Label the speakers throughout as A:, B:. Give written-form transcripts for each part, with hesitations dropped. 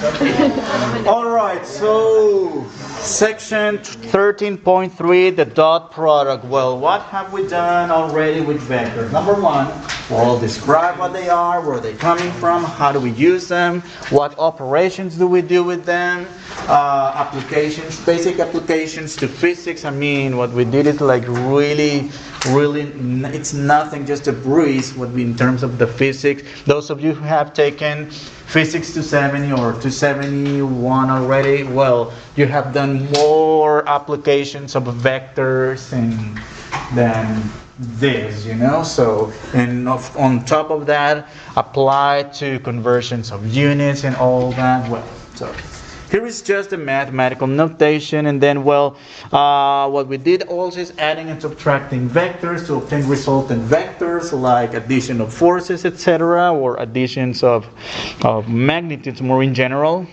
A: All right, so section 13.3, the dot product. Well, what have we done already with vectors? Number one, well, describe what they are, where they're coming from, how do we use them, what operations do we do with them, applications, basic applications to physics. I mean, what we did is like really, it's nothing, just a breeze what we, in terms of the physics. Those of you who have taken Physics 270 or 271 already, well, you have done more applications of vectors than this, you know. So, and on top of that, apply to conversions of units and all that. Well, so here is just the mathematical notation, and then, well, what we did also is adding and subtracting vectors to obtain resultant vectors, like addition of forces, etc., or additions of magnitudes more in general.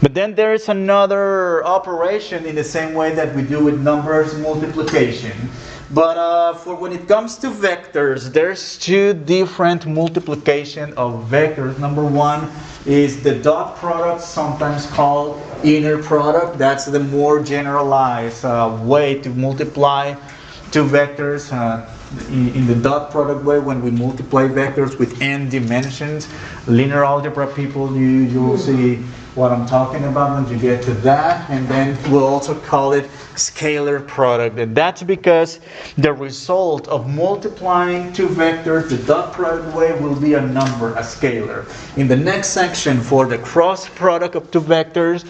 A: But then there is another operation in the same way that we do with numbers, multiplication. But for when it comes to vectors, there's two different multiplication of vectors. Number one is the dot product, sometimes called inner product. That's the more generalized way to multiply two vectors. In the dot product way, when we multiply vectors with n dimensions, linear algebra people, you'll see what I'm talking about when you get to that. And then we'll also call it scalar product, and that's because the result of multiplying two vectors the dot product way will be a number, a scalar. In the next section, for the cross product of two vectors,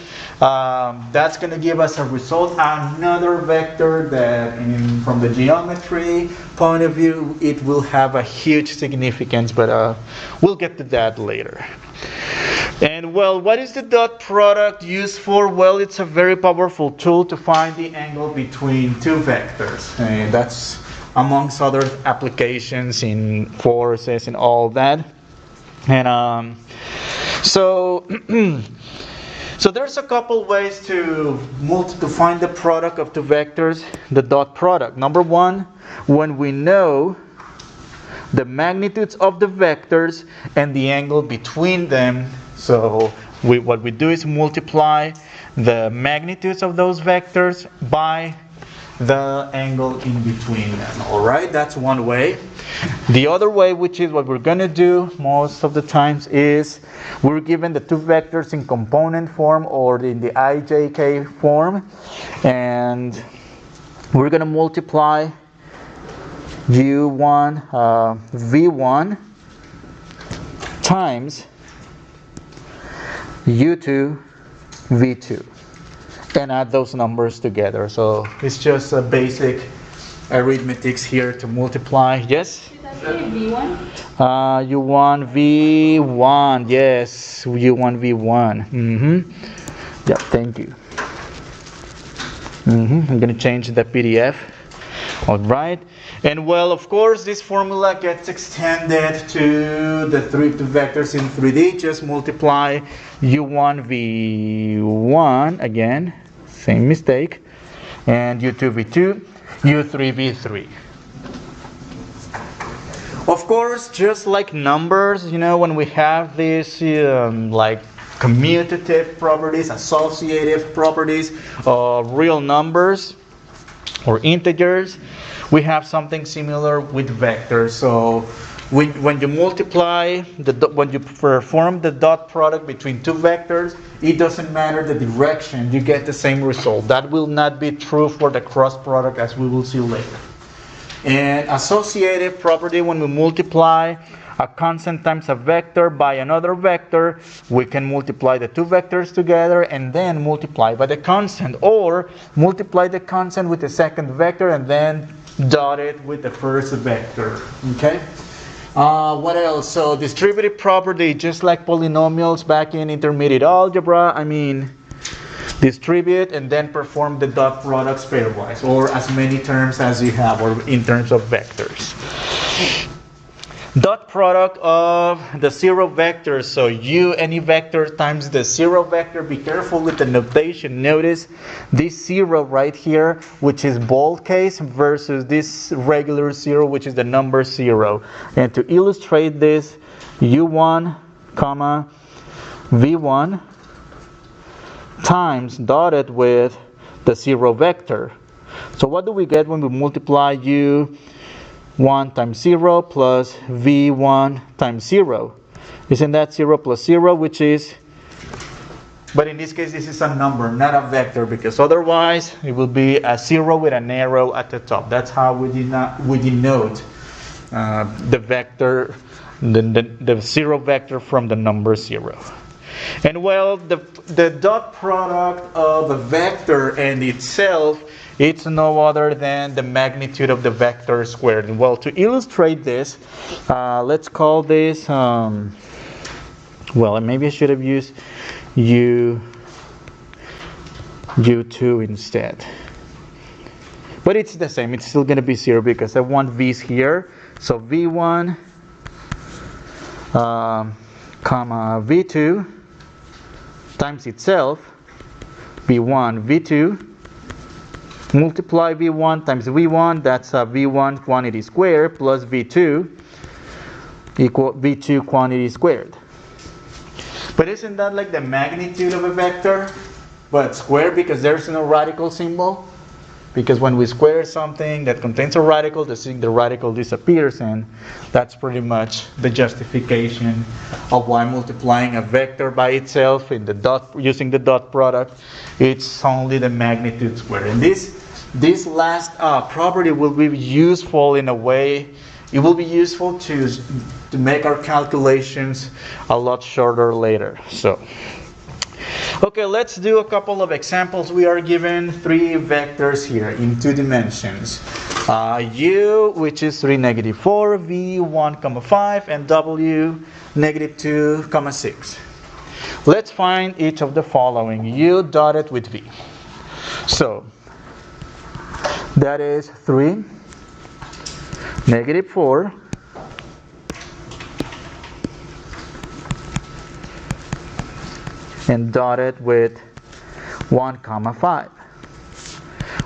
A: that's going to give us a result, another vector that from the geometry point of view it will have a huge significance, but we'll get to that later. And well, what is the dot product used for? Well, it's a very powerful tool to find the angle between two vectors. And that's amongst other applications in forces and all that. And so there's a couple ways to find the product of two vectors, the dot product. Number one, when we know the magnitudes of the vectors and the angle between them. So what we do is multiply the magnitudes of those vectors by the angle in between them. Alright, that's one way. The other way, which is what we're going to do most of the times, is we're given the two vectors in component form or in the IJK form, and we're going to multiply U1 V1 times U2 V2 and add those numbers together. So it's just a basic arithmetics here to multiply. Yes?
B: Did that say V1?
A: U1 V1. Yes, U1 V1. Yep, thank you. I'm going to change the PDF. All right. And well, of course, this formula gets extended to the two vectors in 3D. Just multiply U1 V1 again, same mistake, and U2 V2, U3 V3. Of course, just like numbers, you know, when we have these like commutative properties, associative properties of real numbers or integers, we have something similar with vectors. So when you multiply, when you perform the dot product between two vectors, it doesn't matter the direction, you get the same result. That will not be true for the cross product, as we will see later. And associative property, when we multiply a constant times a vector by another vector, we can multiply the two vectors together and then multiply by the constant, or multiply the constant with the second vector and then dot it with the first vector. Okay? What else? So distributive property, just like polynomials back in intermediate algebra, I mean, distribute and then perform the dot products pairwise, or as many terms as you have, or in terms of vectors. Dot product of the zero vectors, so any vector times the zero vector. Be careful with the notation. Notice this zero right here, which is bold case, versus this regular zero, which is the number zero. And to illustrate this, U1, comma, v1 times dotted with the 0 vector. So what do we get when we multiply u1 times 0 plus v1 times 0? Isn't that 0 plus 0, which is, but in this case this is a number, not a vector, because otherwise it will be a 0 with an arrow at the top. That's how we denote the vector, the 0 vector from the number 0. And well, the dot product of a vector and itself, it's no other than the magnitude of the vector squared. And well, to illustrate this, let's call this, well, maybe I should have used u2 instead. But it's the same, it's still going to be 0 because I want v's here. So v1 comma v2 times itself, v1 v2, multiply v1 times v1, that's v1 quantity squared, plus v2 equal v2 quantity squared. But isn't that like the magnitude of a vector, but squared because there's no radical symbol? Because when we square something that contains a radical, the radical disappears, and that's pretty much the justification of why multiplying a vector by itself in the dot, using the dot product, it's only the magnitude squared. And this last property will be useful in a way. It will be useful to make our calculations a lot shorter later. So. Okay, let's do a couple of examples. We are given 3 vectors here in 2 dimensions. U, which is 3, negative 4, V, 1, 5, and W, negative 2, 6. Let's find each of the following. U dotted with V. So, that is 3, negative 4, and dotted with 1, 5.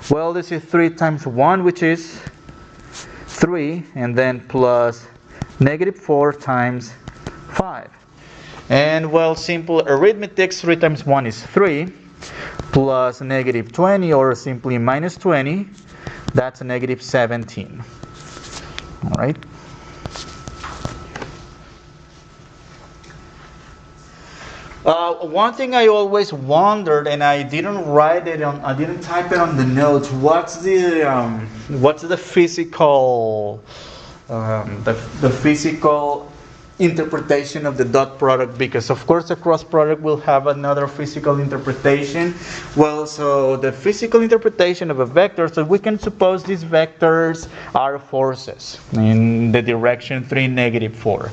A: Well, this is 3 times 1, which is 3, and then plus negative 4 times 5. And well, simple arithmetic, 3 times 1 is 3, plus negative 20, or simply minus 20, that's a negative 17. All right. One thing I always wondered, and I didn't write it on, I didn't type it on the notes. What's the physical, the physical interpretation of the dot product? Because of course the cross product will have another physical interpretation. Well, so the physical interpretation of a vector, so we can suppose these vectors are forces in the direction 3, negative 4.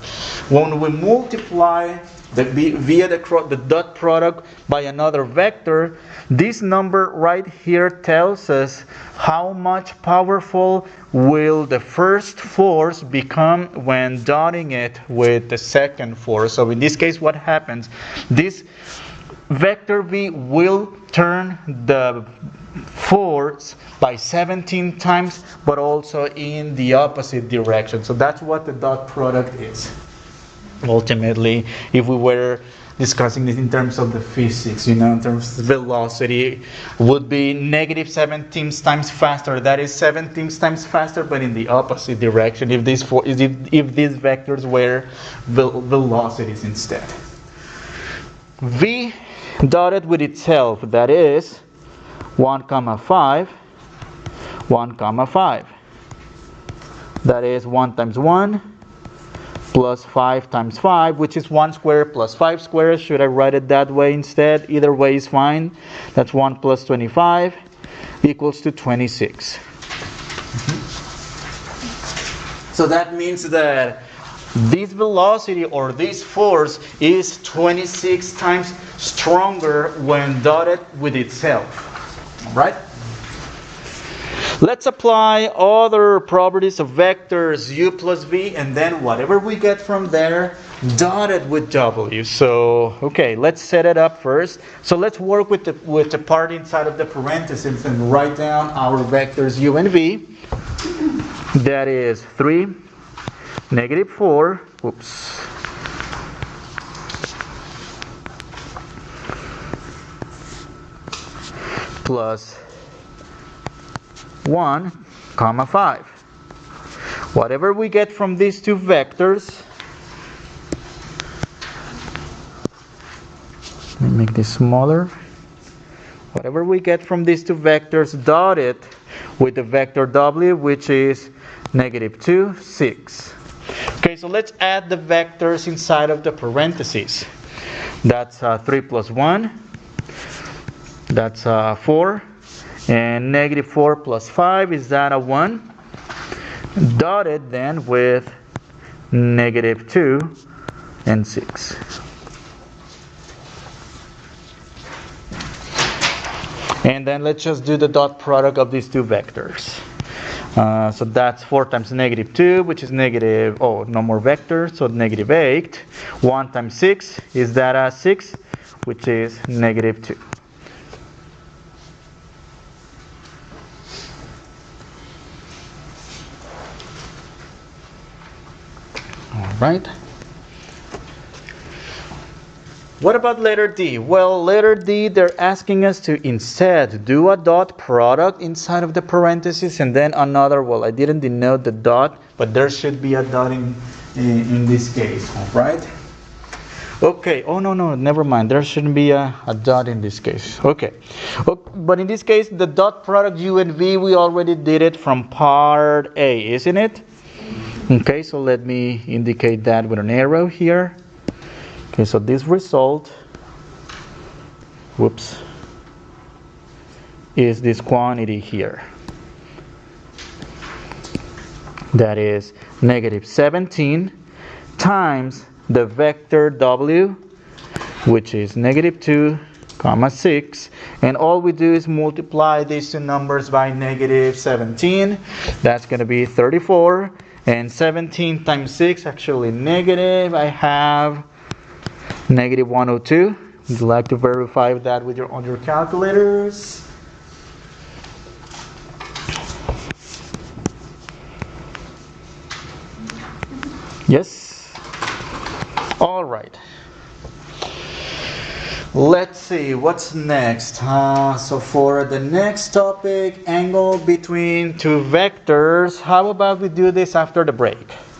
A: When we multiply via the dot product by another vector, this number right here tells us how much powerful will the first force become when dotting it with the second force. So in this case, what happens? This vector V will turn the force by 17 times, but also in the opposite direction. So that's what the dot product is. Ultimately, if we were discussing this in terms of the physics, in terms of velocity, would be negative 17 times faster. That is 17 times faster, but in the opposite direction. If these vectors were velocities instead. V dotted with itself, that is 1, 5, 1, 5. That is 1 times 1. Plus 5 times 5, which is 1 squared plus 5 squared. Should I write it that way instead? Either way is fine. That's 1 plus 25 equals to 26. So that means that this velocity or this force is 26 times stronger when dotted with itself. All right? Let's apply other properties of vectors u plus v, and then whatever we get from there, dotted with w. So, okay, let's set it up first. So let's work with the part inside of the parentheses and write down our vectors u and v. That is 3, negative 4, plus 1, comma 5. Whatever we get from these two vectors, let me make this smaller. Whatever we get from these two vectors dotted with the vector W, which is -2, 6. Okay, so let's add the vectors inside of the parentheses. That's 3 plus 1. That's 4. And -4 plus 5, is that a 1? Dotted then with -2 and 6. And then let's just do the dot product of these two vectors. So that's 4 times -2, which is negative, oh, no more vectors, so -8. 1 times 6, is that a 6, which is -2. All right. What about letter D? Well, letter D, they're asking us to instead do a dot product inside of the parentheses and then another, well, I didn't denote the dot, but there should be a dot in this case, all right? Okay, oh no, never mind, there shouldn't be a dot in this case. Okay, but in this case, the dot product U and V, we already did it from part A, isn't it? Okay, so let me indicate that with an arrow here. Okay, so this result, is this quantity here. That is -17 times the vector W, which is -2, 6. And all we do is multiply these two numbers by -17. That's going to be 34. And 17 times 6, actually negative, I have -102. Would you like to verify that with on your calculators? Yes? All right. Let's see, what's next? So for the next topic, angle between two vectors, how about we do this after the break?